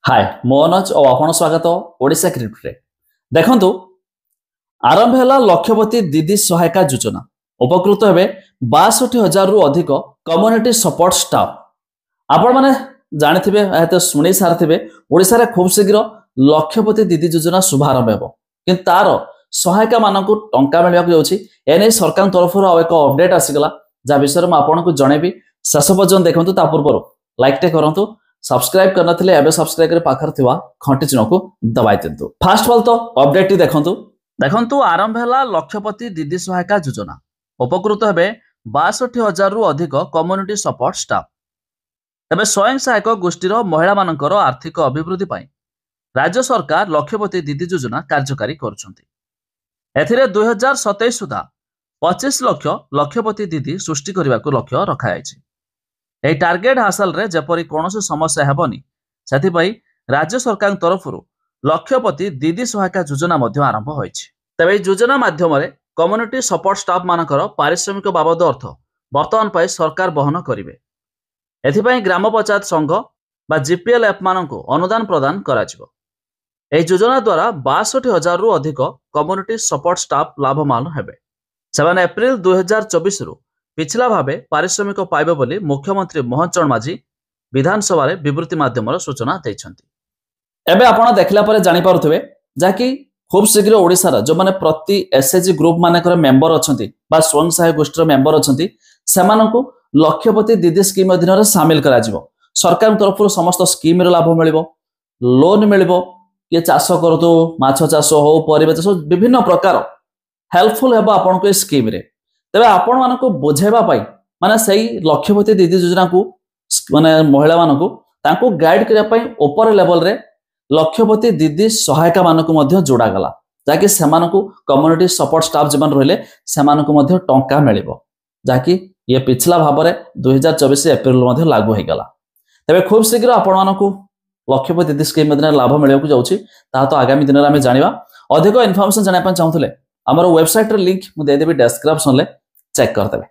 हाय मो अनुज और आपण स्वागत ओडिशा क्रिकेट रे देखंतु आरंभ है लक्षपति दीदी सहायता योजना उपकृत हे 62,000 रु अधिक कम्युनिटी सपोर्ट स्टाफ आपण माने जानिथिबे एते सुनी सारथिबे ओडिशा रे खूब शीघ्र लक्षपति दीदी योजना शुभारंभ हेबो किंतु तार सहायता मानकु टंका मिलबाक जाउछि एने सरकार तरफ एक अपडेट आसीगला जा विषय में आपन को जणेबी शेष पर्यंत देखंतु ता पूर्व लाइक टे करंतु सब्सक्राइब करनथिले एबे सब्सक्राइब करे पाखर थिवा घंटी चिन्ह को दबाइ दिंतु। फर्स्ट ऑफ ऑल तो अपडेट देखंतु आरंभ है लक्षपति दीदी सहायता योजना उपकृत हेबे 62,000 रु अधिक कम्युनिटी सपोर्ट स्टाफ तबे स्वयं सहायक गोष्ठीर महिला मानकर आर्थिक अभिवृद्धि पई राज्य सरकार लक्षपति दीदी योजना कार्यकारी करुछंती। एथिरे 2027 सुधा 25 लाख लक्षपति दीदी सृष्टि करने को लक्ष्य रखा जायछि। यह टार्गेट हासिल रे जेपरी कौनसी समस्या हेबनी सेथिपई राज्य सरकार तरफ लक्षपति दीदी सहायता योजना मध्य आरंभ होइछि। तबे योजना माध्यम कम्युनिटी सपोर्ट स्टाफ मानकर पारिश्रमिक बाबद अर्थ वर्तमान पाई सरकार बहन करिवे। एथिपई ग्राम पंचायत संघ बा जीपीएल एप मानक अनुदान प्रदान कराजिवो। एही योजना द्वारा 62,000 रु अधिक कम्युनिटी सपोर्ट स्टाफ लाभवान हेबे। सेवन एप्रिल 2024 रु पिछला भावे पारिश्रमिक पाइबे बोली मुख्यमंत्री मोहन चरण माझी विधानसभा रे विवृत्ति माध्यम सूचना दैछंती। एबे आपण देखला परे जानि पारुथबे जाकि खूब शीघ्र ओडिसा रा जो माने प्रति एसएचजी ग्रुप मानकर मेंबर अछंती बा स्वयं सहायक गोष्ठीर मेंबर अछंती सेमानकु लक्षपति दीदी स्कीम अधीन रे शामिल करा जिवो। सरकार तरफ समस्त स्कीम रे लाभ मिलिबो, लोन मिलिबो, के चाष करतु माछ चाष हो परिबा चाष विभिन्न प्रकार हेल्पफुल हेबो आपन को स्कीम रे। तबे आपण मानको बुझेबा पाई माने सही लक्षपति दीदी योजना को माने महिला मानको तांको गाइड करिया पाई ऊपर लेवल रे लक्षपति दीदी सहायता मानको मध्य जोड़ा गला जाकि सेमानको कम्युनिटी सपोर्ट स्टाफ जमान रहले सेमानको मध्य टंका मिलिबो जाकि ये पिछला भाबरे 2024 एप्रिल मध्य लागू हे गला। तबे खूब शीघ्र आपण मानको लक्षपति दीदी स्कीम मध्य लाभ मिलिबो जाउछि ता तो आगामी दिन रे हम जानिबा। अधिक इन्फॉर्मेशन जानिया पन चाहुतले हमर वेबसाइट रे लिंक मु दे देबी डिस्क्रिप्शन ले चेक कर देबे।